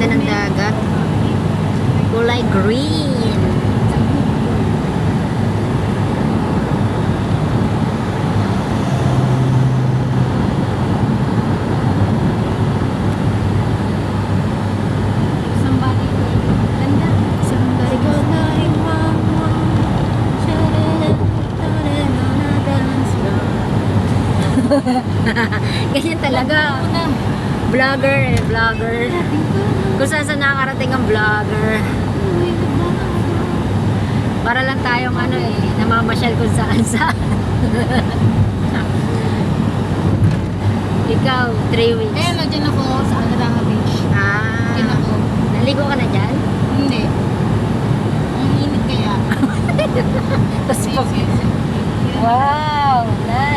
ganda ng dagat. Kulay green. Somebody ganda. Somebody call 911. Ganyan talaga. Vlogger eh, vlogger. Kung saan saan nakakarating ang vlogger. Para lang tayong ano eh, namamasyal kung saan saan. Ikaw, 3 weeks. Eh, nandiyan ako sa Alaranga Beach. Nandiyan ako. Naligo ka na dyan? Hindi. Ang init kaya. Tapos Yes, yes. wow, nice.